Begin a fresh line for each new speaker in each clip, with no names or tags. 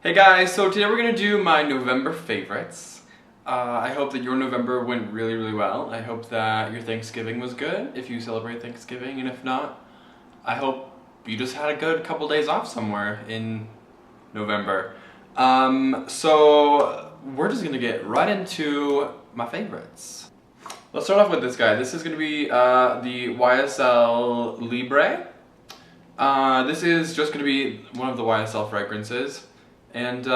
Hey guys, so today we're gonna do my November favorites. I hope that your November went really well. I hope that your Thanksgiving was good, if you celebrate Thanksgiving, and if not, I hope you just had a good couple days off somewhere in November. So we're just gonna get right into my favorites. Let's start off with this guy. This is gonna be the YSL Libre. This is just gonna be one of the YSL fragrances. And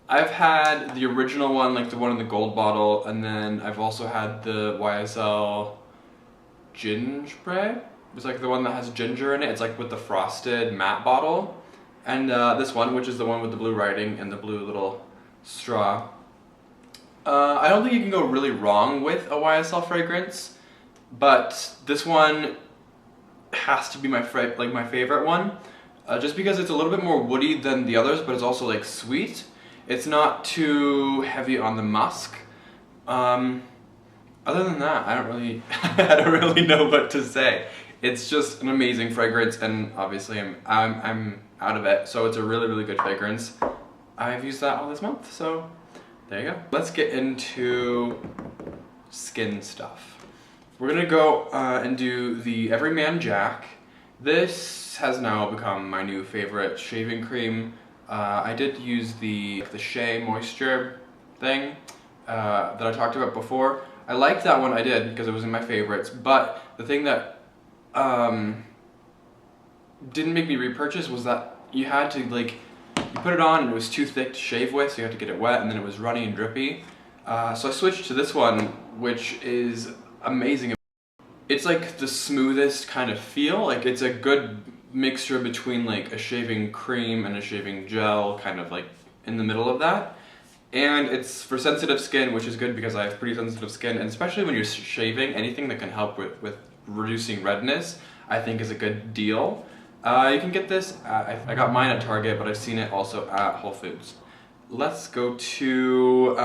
I've had the original one, like the one in the gold bottle, and then I've also had the YSL Gingebre. It's like the one that has ginger in it. It's like with the frosted matte bottle. And this one, which is the one with the blue writing and the blue little straw. I don't think you can go really wrong with a YSL fragrance, but this one has to be my favorite one. Just because it's a little bit more woody than the others, but it's also like sweet. It's not too heavy on the musk. Other than that, I don't really know what to say. It's just an amazing fragrance, and obviously I'm out of it, so it's a really good fragrance. I've used that all this month, so there you go. Let's get into skin stuff. We're gonna go and do the Everyman Jack. This has now become my new favorite shaving cream. I did use the Shea Moisture thing that I talked about before. I liked that one, I did, because it was in my favorites, but the thing that didn't make me repurchase was that you had to, like, you put it on and it was too thick to shave with, so you had to get it wet, and then it was runny and drippy. So I switched to this one, which is amazing. It's like the smoothest kind of feel. Like, it's a good mixture between like a shaving cream and a shaving gel, kind of like in the middle of that. And it's for sensitive skin, which is good because I have pretty sensitive skin, and especially when you're shaving, anything that can help with reducing redness, I think is a good deal. You can get this, I got mine at Target, but I've seen it also at Whole Foods. Let's go to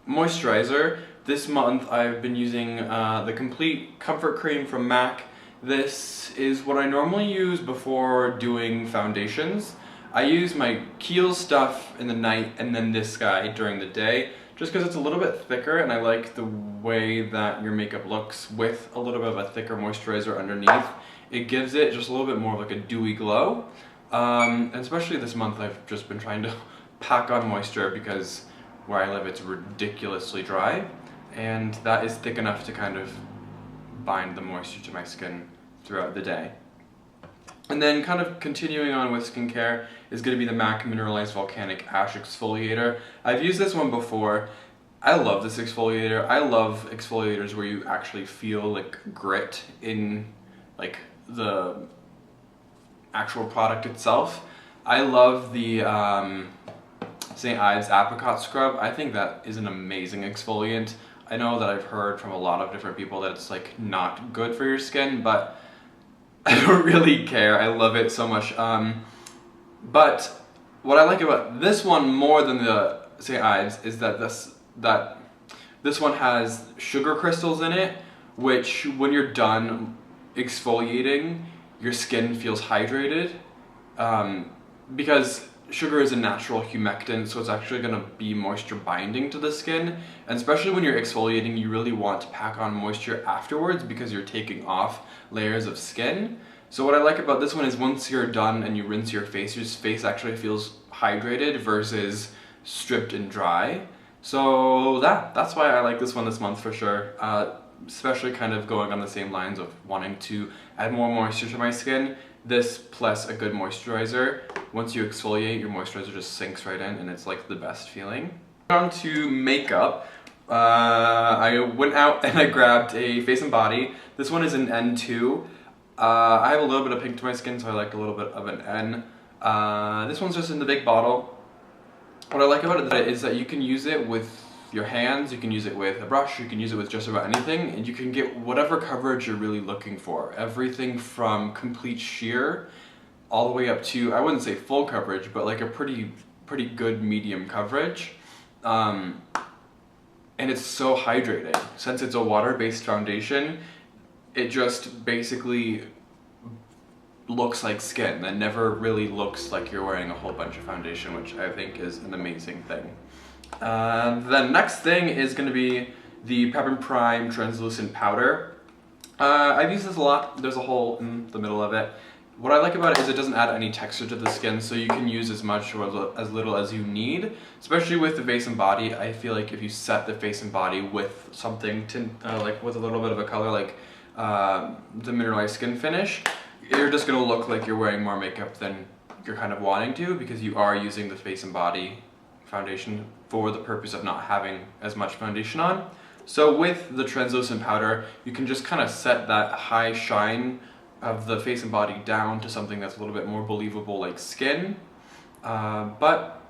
moisturizer. This month I've been using the Complete Comfort Cream from MAC. This is what I normally use before doing foundations. I use my Kiehl's stuff in the night and then this guy during the day, just because it's a little bit thicker and I like the way that your makeup looks with a little bit of a thicker moisturizer underneath. It gives it just a little bit more of like a dewy glow. And especially this month I've just been trying to pack on moisture because where I live it's ridiculously dry. And that is thick enough to kind of bind the moisture to my skin throughout the day. And then kind of continuing on with skincare is going to be the MAC Mineralized Volcanic Ash Exfoliator. I've used this one before. I love this exfoliator. I love exfoliators where you actually feel like grit in like the actual product itself. I love the St. Ives Apricot Scrub. I think that is an amazing exfoliant. I know that I've heard from a lot of different people that it's like not good for your skin, but I don't really care. I love it so much. But what I like about this one more than the St. Ives is that this one has sugar crystals in it, which when you're done exfoliating, your skin feels hydrated, because sugar is a natural humectant, so it's actually going to be moisture binding to the skin, and especially when you're exfoliating, you really want to pack on moisture afterwards because you're taking off layers of skin. So what I like about this one is once you're done and you rinse your face actually feels hydrated versus stripped and dry. So that's why I like this one this month for sure, especially kind of going on the same lines of wanting to add more moisture to my skin. This plus a good moisturizer. Once you exfoliate, your moisturizer just sinks right in and it's like the best feeling. On to makeup. I went out and I grabbed a face and body. This one is an N2. I have a little bit of pink to my skin, so I like a little bit of an N. This one's just in the big bottle. What I like about it is that you can use it with your hands, you can use it with a brush, you can use it with just about anything, and you can get whatever coverage you're really looking for. Everything from complete sheer all the way up to, I wouldn't say full coverage, but like a pretty good medium coverage. And it's so hydrating. Since it's a water-based foundation, it just basically looks like skin, that never really looks like you're wearing a whole bunch of foundation, which I think is an amazing thing. The next thing is going to be the Pep & Prime translucent powder. I've used this a lot. There's a hole in the middle of it. What I like about it is it doesn't add any texture to the skin, so you can use as much or as little as you need. Especially with the face and body, I feel like if you set the face and body with something like with a little bit of a color, like the mineralized skin finish, you're just going to look like you're wearing more makeup than you're kind of wanting to, because you are using the face and body foundation for the purpose of not having as much foundation on. So with the translucent powder, you can just kind of set that high shine of the face and body down to something that's a little bit more believable, like skin. But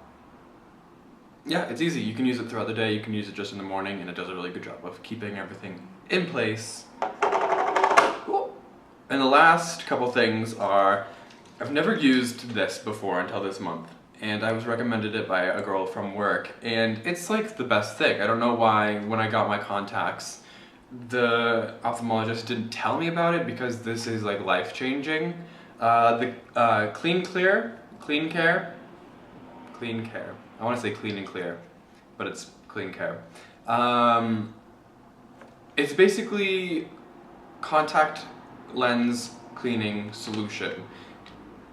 yeah, it's easy. You can use it throughout the day, you can use it just in the morning, and it does a really good job of keeping everything in place. Cool. And the last couple things are, I've never used this before until this month, and I was recommended it by a girl from work, and it's like the best thing. I don't know why when I got my contacts, the ophthalmologist didn't tell me about it, because this is like life-changing. The Clean Care. I want to say Clean and Clear, but it's Clean Care. It's basically contact lens cleaning solution.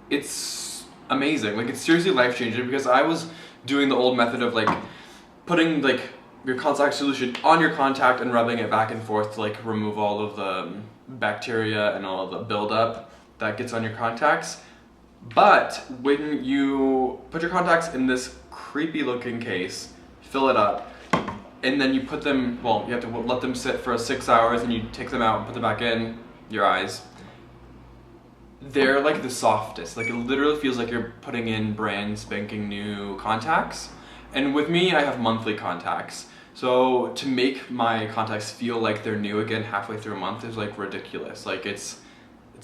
It's amazing. Like, it's seriously life-changing, because I was doing the old method of like putting like your contact solution on your contact and rubbing it back and forth to like remove all of the bacteria and all of the buildup that gets on your contacts. But when you put your contacts in this creepy looking case, fill it up, and then you put them, well, you have to let them sit for 6 hours, and you take them out and put them back in your eyes. They're like the softest. Like, it literally feels like you're putting in brand spanking new contacts. And with me, I have monthly contacts. So to make my contacts feel like they're new again halfway through a month is like ridiculous. Like, it's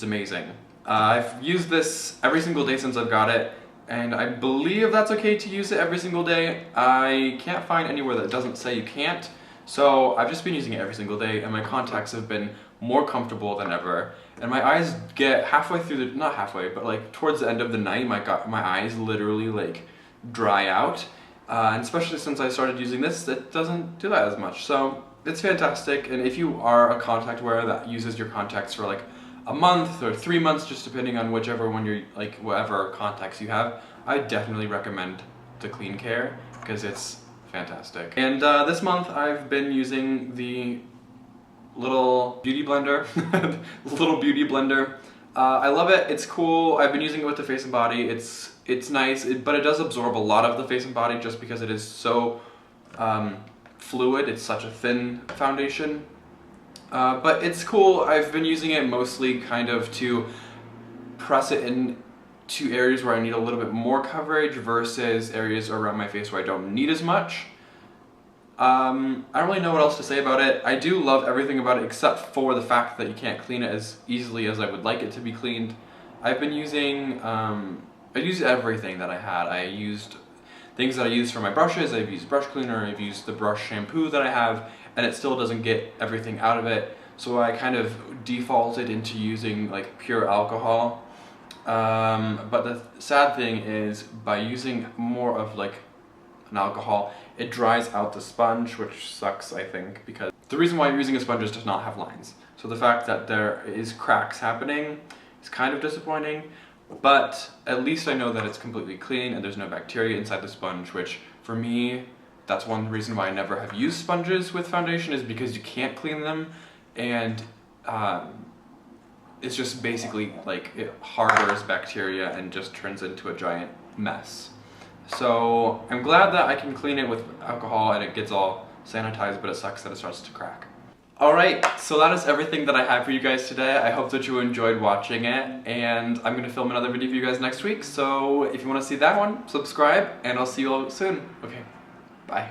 amazing. I've used this every single day since I've got it, and I believe that's okay to use it every single day. I can't find anywhere that doesn't say you can't. So I've just been using it every single day, and my contacts have been more comfortable than ever. And my eyes get halfway through the, not halfway, but like towards the end of the night, my eyes literally like dry out. And especially since I started using this, it doesn't do that as much. So it's fantastic. And if you are a contact wearer that uses your contacts for like a month or 3 months, just depending on whichever one you're like, whatever contacts you have, I definitely recommend the Clean Care, because it's fantastic. And this month I've been using the little beauty blender. I love it. It's cool. I've been using it with the face and body. It's nice, but it does absorb a lot of the face and body just because it is so fluid. It's such a thin foundation. But it's cool. I've been using it mostly kind of to press it into areas where I need a little bit more coverage versus areas around my face where I don't need as much. I don't really know what else to say about it. I do love everything about it except for the fact that you can't clean it as easily as I would like it to be cleaned. I've been using, I used everything that I had. I used things that I use for my brushes. I've used brush cleaner, I've used the brush shampoo that I have, and it still doesn't get everything out of it. So I kind of defaulted into using like pure alcohol. But the sad thing is, by using more of like an alcohol, it dries out the sponge, which sucks, I think, because the reason why you're using a sponge is to not have lines. So the fact that there is cracks happening is kind of disappointing, but at least I know that it's completely clean and there's no bacteria inside the sponge, which for me, that's one reason why I never have used sponges with foundation, is because you can't clean them, and it's just basically like it harbors bacteria and just turns into a giant mess. So I'm glad that I can clean it with alcohol and it gets all sanitized, but it sucks that it starts to crack. Alright, so that is everything that I have for you guys today. I hope that you enjoyed watching it, and I'm going to film another video for you guys next week, so if you want to see that one, subscribe, and I'll see you all soon. Okay, bye.